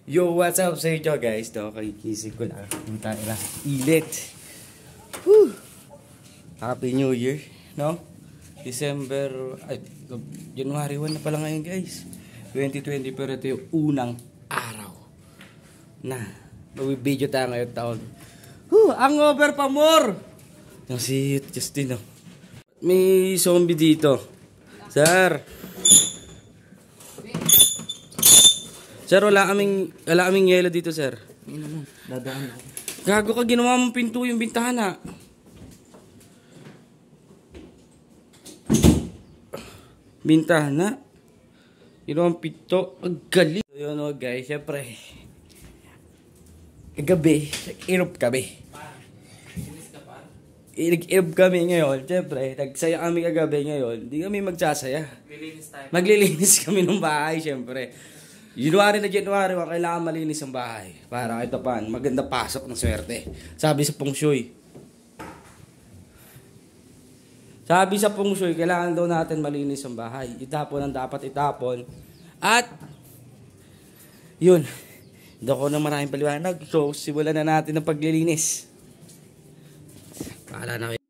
Yo, what's up sa inyo guys? Kakikising ko lang. Punta na. Ilit. Whew. Happy New Year, no? January 1 na pala ngayon guys. 2020 pero ito yung unang araw na mag-video tayo ngayon taon. Ang over pa more! Yung si Justin, no? May zombie dito. Sir! Sir, wala kaming yelo dito, sir. Dadaan ako. Gago ka, ginawa mong pinto yung bintana. Bintana? Ginawang pinto. Ang galing. So, yun o guys, syempre. Gabi, nag-irop kami. Nag-irop kami ngayon. Syempre, nagsaya kami kagabi ngayon. Hindi kami magsasaya. Maglilinis kami ng bahay, syempre. January, kailangan malinis ang bahay. Para kahit pa, maganda pasok ng swerte. Sabi sa Feng Shui. Kailangan daw natin malinis ang bahay. Itapon ang dapat itapon. At, yun. Hindi ako ng maraming paliwanag. So, simulan na natin ang paglilinis. Paala na kayo.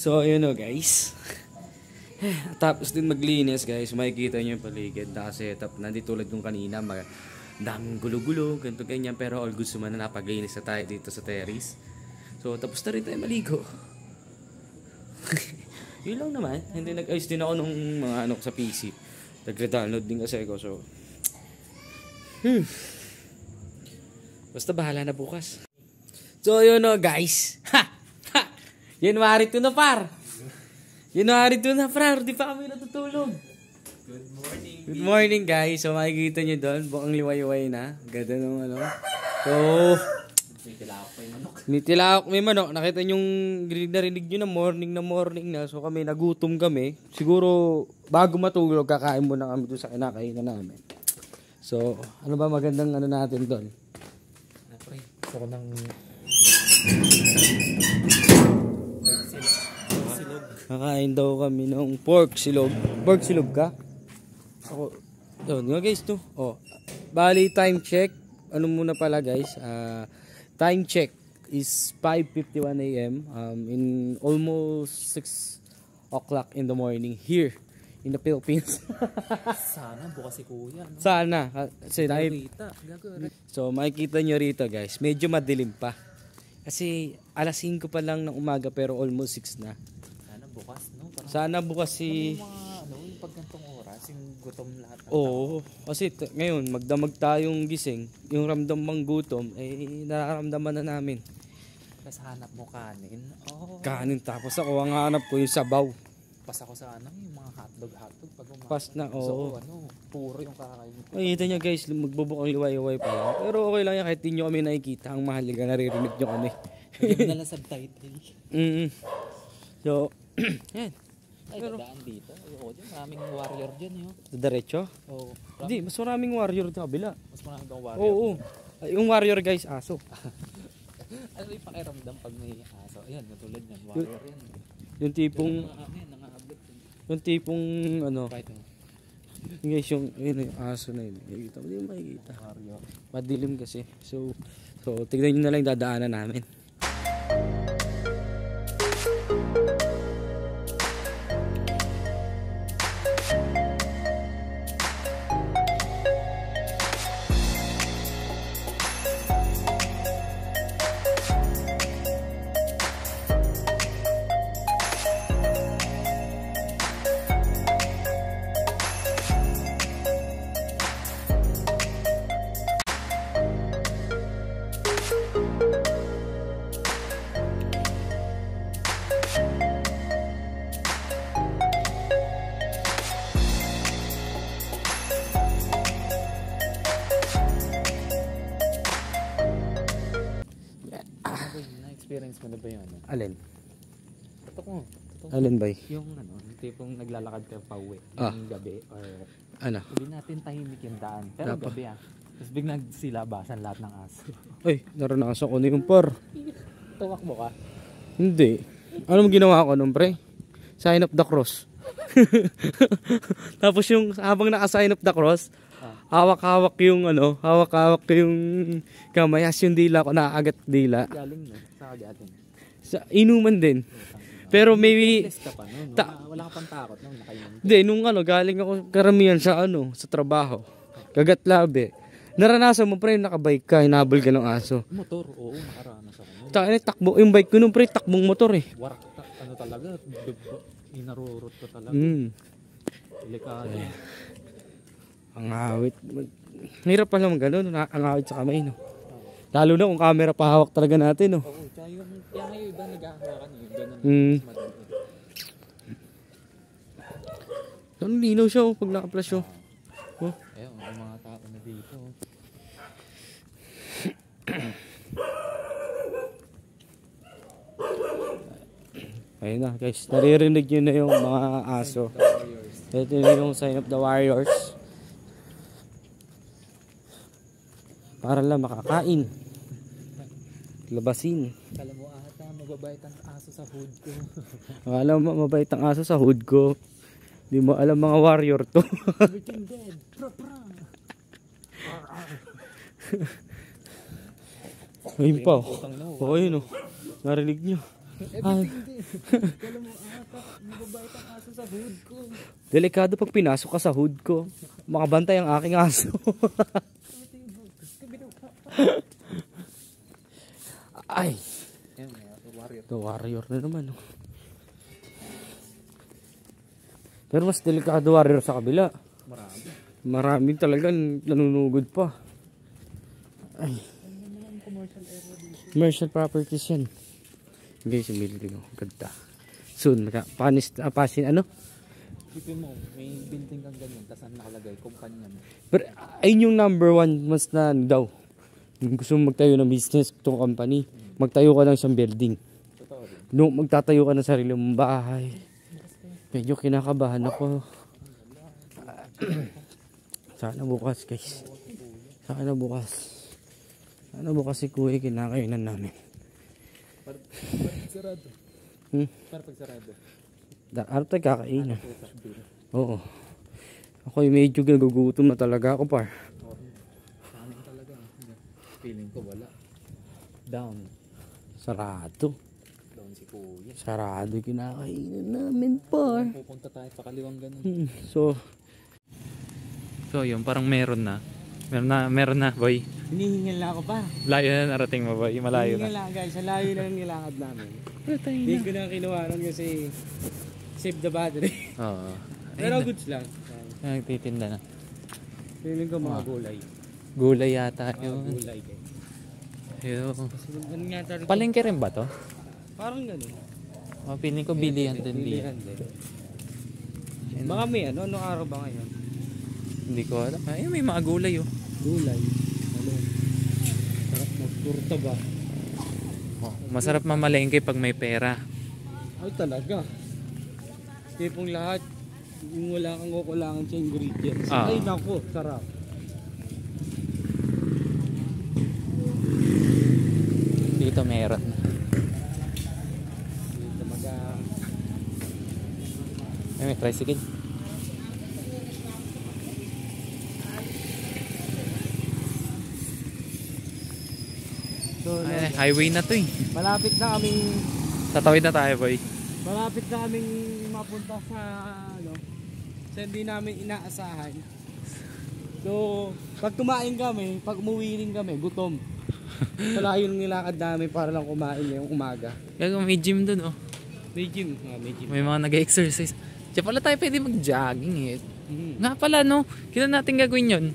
So, yun o guys. Tapos din maglinis guys. Makikita nyo yung paligid. Nakasetup na. Hindi tulad yung kanina. Daming gulo-gulo. Ganito ganyan. Pero all good naman na napaglinis na tayo dito sa terrace. So, tapos na rin tayo maligo. Yun lang naman. Hindi nag-ayos din ako nung mga sa PC. Nag-download din kasi ako. So, basta bahala na bukas. So, yun o guys. January 2 na par. Di pa kami natutulog. Good morning guys. So makikita nyo doon, bukang liway-liway na. Ganda nung ano. So, may tilawak, may manok. Nakita nyo narinig nyo na morning na. So kami, nagutom kami. Siguro, bago matulog, kakain muna kami doon sa kinakainan namin. So, ano ba magandang ano natin doon? Gusto ko ng kakain daw kami ng pork silog. Pork silog ka? Ako, yun nga guys to. Oh, bali time check. Ano muna pala guys? Time check is 5:51 AM. In almost 6 o'clock in the morning here in the Philippines. sana bukas si kuya. No? Sana. Kasi so makikita nyo rito guys. Medyo madilim pa. Kasi alas 5 pa lang ng umaga pero almost 6 na. Bukas, no? Parang sana bukas si yung pagkantong oras, yung gutom lahat ng oo, kasi ngayon magdamag tayong gising, yung ramdam mang gutom nararamdaman na namin. Tapos hanap mo kanin. Kanin, tapos ako ang hanap ko yung sabaw. Pas ako sa yung mga hotdog pag umaga. Pas na, oo. So puro yung kakain ko. Makikita nyo guys, magbubukang liway-liway pa lang. Pero okay lang yan kahit di nyo kami nakikita. Ang mahalaga, naririnig nyo kami. Hindi na lang subtitle. So, yan. Ay, dadaan dito. Oo, maraming warrior dyan yun. Diretso? Oo. Hindi, mas maraming warrior sa kabila. Mas maraming daw warrior. Oo. Yung warrior guys, aso. Ano yung pakiramdam pag may aso? Ayan, natulad yan. Warrior yan. Yung tipong yung tipong ano guys, yung aso na yun, makikita mo, hindi mo makikita, madilim kasi. So tignan nyo na lang dadaanan namin. ba yung ano? Alin? Totoo. Alin ba? Yung ano, yung tipong naglalakad ka pa uwi. Ah. Yung gabi or Ano? sabihin natin tahimik yung daan. Pero Dapat. gabi Tapos biglang silabasan lahat ng aso. Ay, naranasan ko na yung par. Tuwak mo ka? Hindi. Ano ginawa ko nun, pre? Sign of the cross. Tapos yung habang naka-sign of the cross, hawak-hawak yung hawak-hawak yung kamay. As yung dila ko, nakaagat dila. Galing no? Sa kagatin. Sa inuman din. Pero maybe Less ka pa no? Wala ka pang takot no? Nakainom. hindi, nung galing ako karamihan sa sa trabaho. Kagat labi. Naranasan mo pre, nakabike ka, hinabol ka ng aso. Motor, oo, nakaranas ako. Takbo, yung bike ko nung pre, takbong motor eh. Warak, ano talaga, inarurot ko talaga. Delikado. Ang awit. Hirap pa naman ganun, ang awit sa kamay, no? Lalo na kung camera pa hawak talaga natin, no? Oo, kaya ngayon iba nag-ahawakan yun. Ganun. Ang linaw siya, pag naka-flash, oh. Ayun, ang mga tao na dito. Ayun na, guys. Naririnig nyo na yung mga aso. Ito na yung sign of the warriors. Para lang makakain. Labasin. Kala mo ata, mababait ang aso sa hood ko. Akala mo mabait ang aso sa hood ko. Di mo alam mga warrior to. Breaking dead. Pra pra. Ayun pa. Oo, yun oh. Narinig nyo. Everything din. Kala mo ata, mababait ang aso sa hood ko. Delikado pag pinasok ka sa hood ko. Makabantay ang aking aso. Ay. Yan, warrior. Ito, warrior na naman. Oh. Pero mas delikado warrior sa kabila. Marami. Marami talaga nanunugod pa. Ay. Commercial properties yan. Guys, yung building ko. Ganda. Soon, pasin ano? Isipin mo, may building kang ganyan, tapos ang nakalagay, kumpanya mo. Pero ayun yung number one mas na daw. Kung gusto mo magtayo ng business, itong company, magtayo ka ng isang building. Totoo rin. No, magtatayo ka ng sarili mong bahay. Medyo kinakabahan ako. Sana bukas, guys. Sana bukas. Sana bukas si Kuya kinakainan namin. Para sarado. Para pag sarado. Ano tayo kakainan? Oo. Ako medyo nagugutom na talaga ako par. Kanin talaga. Feeling ko wala. Down. Sarado. Down si Kuya. Sarado kinakainan namin par. Pupunta tayo pakaliwang ganun. So yun, parang meron na. Meron na, boy. Hinihingal na ako pa. Layo na narating mo, boy. Malayo Hinihingal na guys. Sa layo na ng nilakad namin. Hindi ko na kinuha nun kasi save the battery. Oo. Pero goods lang. Nagtitinda na. Feeling ko mga gulay. Gulay yata Mga yun. gulay guys. Yun. Ganun nga talaga. Palengke rin ba to? Parang ganun. Feeling ko bilihan din Bilihan din. Baka may anong araw ba ngayon? Hindi ko alam. Ay, may mga gulay oh. Gulay. Sarap magturta ba? Masarap mamalengke pag may pera. Ay talaga. Tipong lahat. Yung wala kang kukulangan sa ingredients. Ay naku, sarap. Dito meron. Dito Ay, may tricycle. So, Ay, highway na to eh. malapit na kaming Tatawid na tayo, boy. malapit na kaming mapunta sa sa hindi namin inaasahan. So, pag kumain kami, pag umuwi rin kami, gutom. Wala yung nilakad namin para lang kumain ngayong umaga. Gago, may gym dun oh. May gym. May gym. May mga nag-exercise. Diyan pala tayo pwede mag-jogging eh. Nga pala no, kailan natin gagawin yun?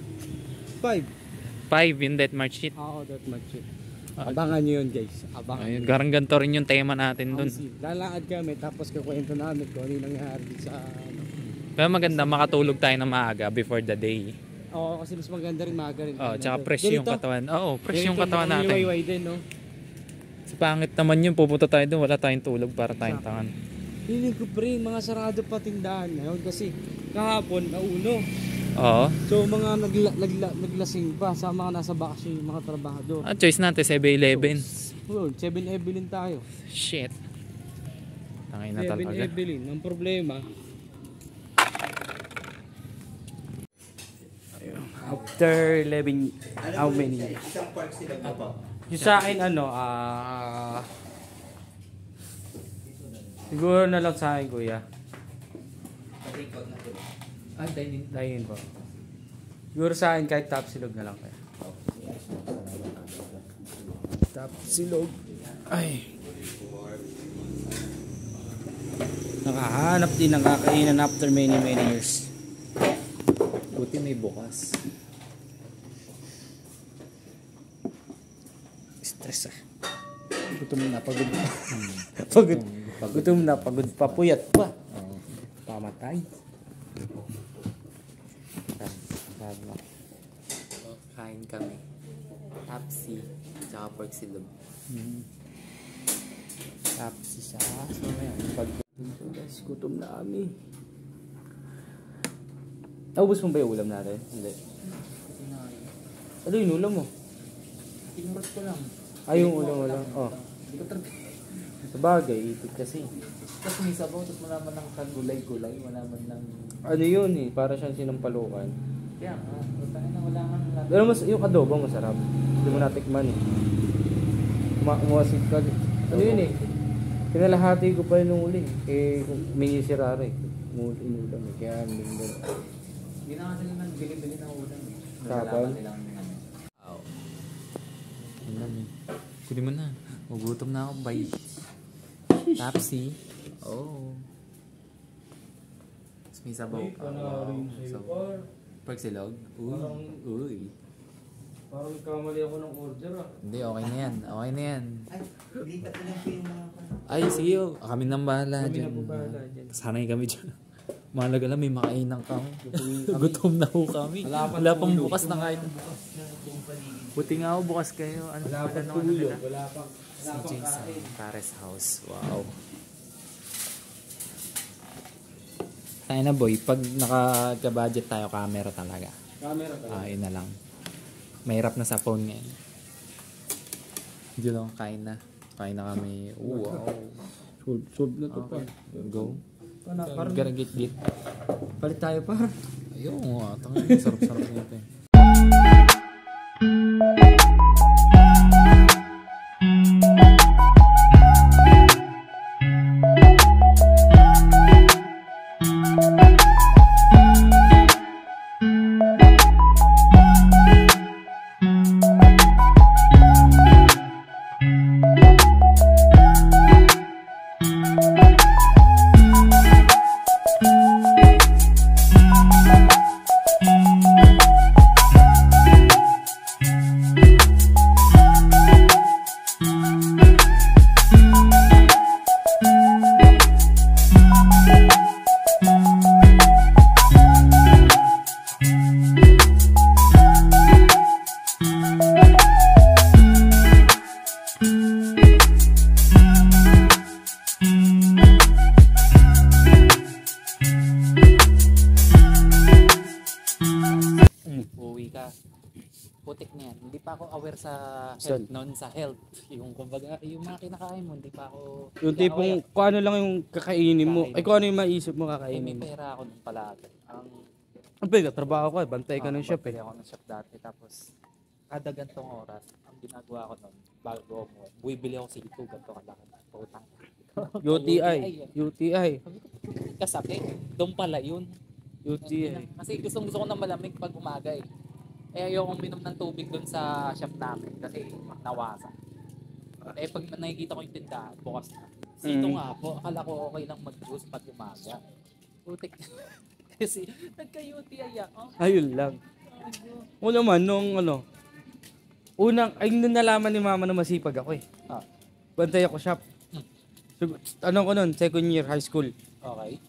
5. 5 yung death march sheet. Oo, that much it. Abangan nyo yun guys. Abangan Ayun, nyo. garang ganito rin yung tema natin dun. Lalakad kami tapos kukwento namin kung ano yung nangyari sa Pero maganda makatulog tayo na maaga before the day. Oo, kasi mas maganda rin maaga rin. Oh, tsaka fresh yung katawan. Oo, fresh yung katawan natin. Liwayway din, no? Sa pangit naman yun, pupunta tayo doon, wala tayong tulog para tayong tangan. Feeling ko pre, mga sarado pa tindahan ngayon kasi kahapon nauno. Oo. So mga naglasing pa sa mga nasa bakasyon yung mga trabahador. Ang choice natin, 7-Eleven. Yun, 7-Evelyn tayo. Shit. Tangay na talaga. 7-Evelyn. Ang problema, after 11, how many? Isang park sila po. Yung sa akin ano, siguro na lang sa akin kuya. Ah, dining. Dahil po. Siguro sa akin kahit top silog na lang kaya. Top silog. Ay. Nakahanap din ng kakainan after many years. Buti may bukas. Stress ah. Gutom na, pagod pa. Pagod. Gutom na, pagod pa, puyat pa. Pamatay. Kain kami. Tapsi, tsaka pork silog. Tapos siya. So ngayon, guys, gutom na kami. Naubos mo ba yung ulam natin? Hindi. Ano yung ulam mo? Tinurot ko lang. Ay, yung ulam. Oh. Hindi ko talaga. Sabagay, ipit kasi. Tapos may sabaw, tapos malaman ng kagulay-gulay, malaman ng... Ano yun eh, para siyang sinampalukan. Kaya nga, wala nga ng lahat. Pero mas, yung adobo masarap. Hindi mo natikman eh. Umasit ka. Ano yun eh? Pinalahati ko pa yun nung uli. Eh, may sirara eh. Inulam eh. Kaya hindi mo. Hindi na kasi naman bili-bili ng ulam. Kapal? Alam eh. Kunin mo na. Magutom na ako, bye. Tapsi. Oh. Tapos may sabaw pa. Pork silog? Uy. Parang kamali ako ng order ah. Hindi, okay na yan. Okay na yan. Ay, lipat na lang po yung mga... Ay, sige. Kami nang bahala Kami dyan. na po bahala dyan. Sanay kami dyan. Mahalaga lang may makainan kami. Gutom na ho kami. Wala pang bukas na kahit. Buti nga ako bukas kayo. Ano Wala pala pang naman tulog. nila? Wala pang Si Jason. Pares House. Wow. Tayo na boy. Pag naka-budget tayo, camera talaga. camera ka. Yun na lang. Mahirap na sa phone ngayon. Hindi lang, kain na. Kain na kami. Wow. Solve na to pa. Okay. Go. Parang Gara git-git. palit tayo par. Ayun, tanga. Sarap-sarap nito eh. Uwi ka. Putik na yan. Hindi pa ako aware sa health noon, sa health. Yung kumbaga, yung mga kinakain mo, hindi pa ako... Yung tipong kung ano lang yung kakainin mo. Ay kung ano yung maisip mo May kakainin mo. pera ako nung palagi. Ang pwede, trabaho ka, bantay ka ng shop eh. Ako ng shop dati. Tapos, kada gantong oras, ang ginagawa ko nun, bago mo, bumibili ako sito, ganito kalaki. Putang. UTI. UTI. Kasakit. Doon pala yun. UTI. Kasi gusto ko ng malamig pag umaga eh. Eh ayokong minom ng tubig doon sa shop namin kasi nawasa. Eh pag nakikita ko yung tindahan, bukas na. Sito nga po, akala ko okay lang mag-juice pag umaga. Putik. Kasi nagka-UTI ako. Ayun lang. O naman, nung ano, nung nalaman ni mama na masipag ako eh. Bantay ako shop. Ano ko nun, second year high school. Okay.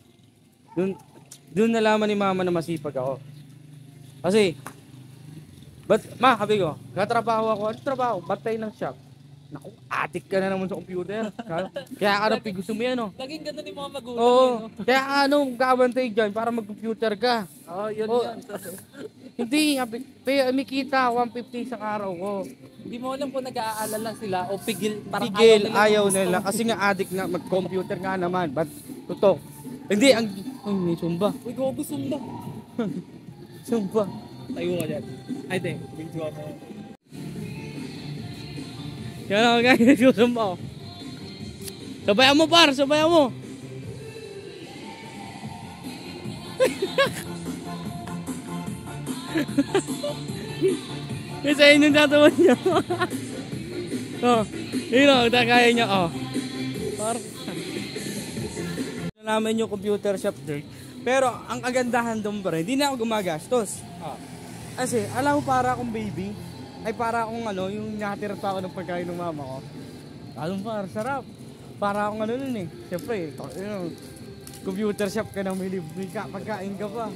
Doon nalaman ni mama na masipag ako. Kasi, sabi ko, katrabaho ako. Ano trabaho? Bantay ng shop. Naku, adik ka na naman sa computer. Kaya ka na gusto mo yan, no? Laging ganun yung mga magulang. Oo. No? Kaya ano, kabantay dyan para mag-computer ka. Oo, yun Oh. yan. Hindi, may kita, 150 sa araw ko. Hindi mo alam kung nag-aalala sila o pigil. Parang Tigil, ayaw gusto. nila. Kasi nga adik na mag-computer nga naman. But, tutok. Hindi, ang... Ay, may sumba. Uy, gogo sunda. Sumba. Tayo ka dyan. Ay, di. Video ako. Yan ako guys, nagsusumba ko. Sabayan mo par, sabayan mo. Isa yun yung tatawan niya. Oh, yun o, kaya niya. Oh. Par. Namin yung computer shop din. Pero ang kagandahan doon pa rin, hindi na ako gumagastos. Kasi alam mo para akong baby, ay para akong ano, yung nakatira pa ako ng pagkain ng mama ko. Alam mo par, sarap. Para akong ano nun eh. Siyempre, computer shop ka na may libre ka, pagkain ka pa.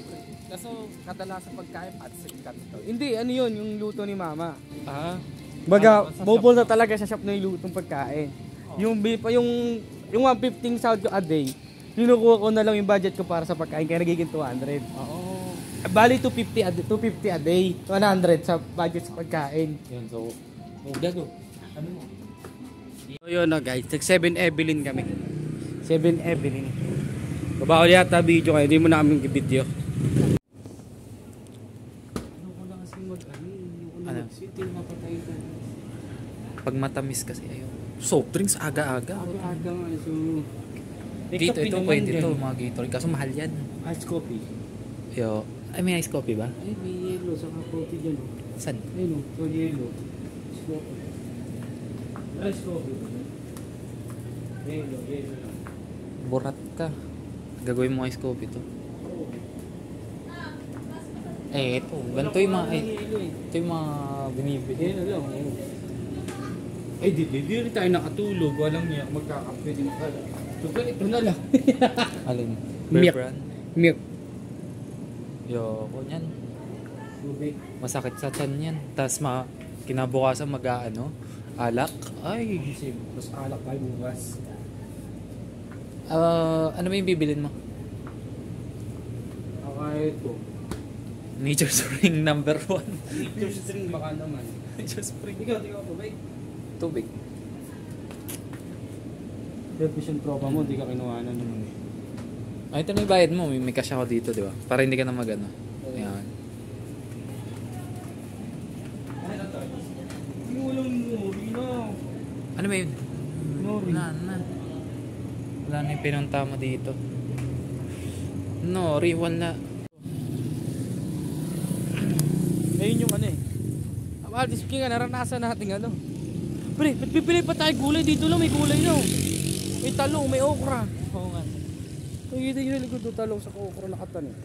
Kaso, kadalasan pagkain at sikat to. Hindi, ano yun, yung luto ni mama. Ah. Baga, Sa pupunta talaga sa shop na yung lutong pagkain. Yung 115 Saudi a day, kinukuha ko na lang yung budget ko para sa pagkain, kaya nagiging 200. Oo. Bali 250 a day, 100 sa budget sa pagkain. Yun, so, gago. Ano mo? So yun na guys, nag 7 Evelyn kami. 7 Evelyn. Babawal yata video kayo, hindi mo na kaming video. Ano? Pag matamis kasi ayaw. Soft drinks aga-aga. Aga nga, so... Dito, ito pwede ito, mga Gatorade. Kaso mahal yan. Ice coffee. Yo. Ay, may ice coffee ba? Ay, may yellow, saka coffee dyan. San? Ayun o, so yellow. Ice coffee. Ice coffee. Yellow. Burat ka. Gagawin mo ice coffee to. Eh, ito. Ganito yung mga... ito yung mga binibili. Yellow lang. Ay, di rin tayo nakatulog. Walang niya, magkakape din pala. So, ito na lang. Alin? Milk. Bear brand? Milk. Yoko yan. Tubig. Masakit sa tiyan yan. Tapos kinabukasan mag-ano? Alak? Ay. Kasi mas alak tayo bukas. Ano ba yung bibilin mo? Okay, ito. Nature's Ring number 1. Nature string baka naman. Nature's Ring. Ikaw, tubig. Tubig. Red Vision Pro pa mo, hindi ka kinuha na naman eh. Ay, ito na yung bayad mo. May cash ako dito, di ba? Para hindi ka na mag-ano. Ayan. Hindi mo lang nuri na. Ano ba yun? Nuri. Wala na. Wala na yung pinunta mo dito. No, wala. Ayun yung ano eh. Alis ka, naranasan natin ano. Pre, ba't pipili pa tayo gulay? Dito lang may gulay no. May talong, may okra. Oo nga. Nakikita nyo na likod ng talong sa okra lakatan eh.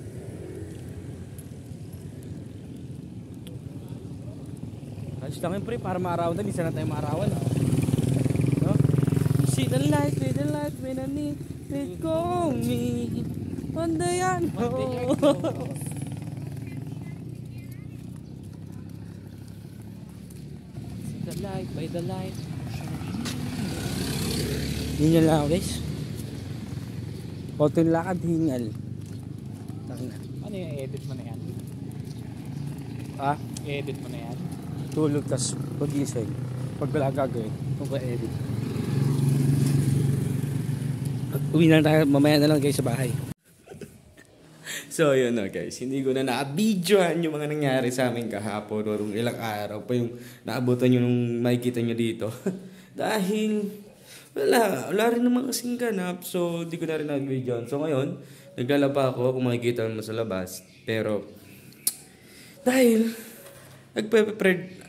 Ayos lang yun pre, para maarawan na. Isa na tayo maarawan. No? See the light, when I need it, call me. On the end. The light, by the light. Yun yung lang guys. Konting lakad, hingal. Ano yung edit mo na yan? Ah, I-edit mo na yan? tulog tas pag-isig. Pag wala gagawin, pag-edit. Uwi na tayo, mamaya na lang guys sa bahay. So yun na guys, hindi ko na na-videohan yung mga nangyari sa amin kahapon o ilang araw pa yung naabutan nyo nung makikita nyo dito. Dahil wala rin naman kasing ganap, so di ko na rin na-videohan. So ngayon, naglalaba ako kung makikita mo sa labas. Pero dahil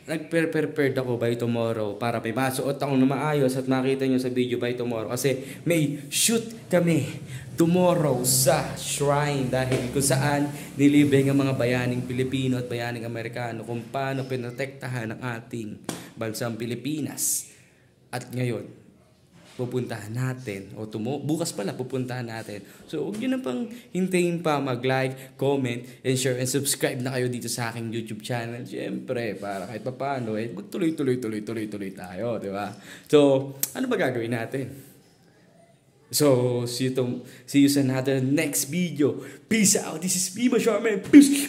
nagprepared ako by tomorrow para may masuot ako na maayos at makita nyo sa video by tomorrow kasi may shoot kami tomorrow sa Shrine dahil kung saan nilibre ng mga bayaning Pilipino at bayaning Amerikano kung paano pinotektahan ang ating bansang Pilipinas. At ngayon, pupuntahan natin. O bukas pala pupuntahan natin. So, huwag nyo na pang hintayin pa mag-like, comment, and share, and subscribe na kayo dito sa aking YouTube channel. Siyempre, para kahit paano, magtuloy-tuloy tayo, di ba? So, ano ba gagawin natin? So, see you sa another next video. Peace out. This is Bima Sharman. Peace.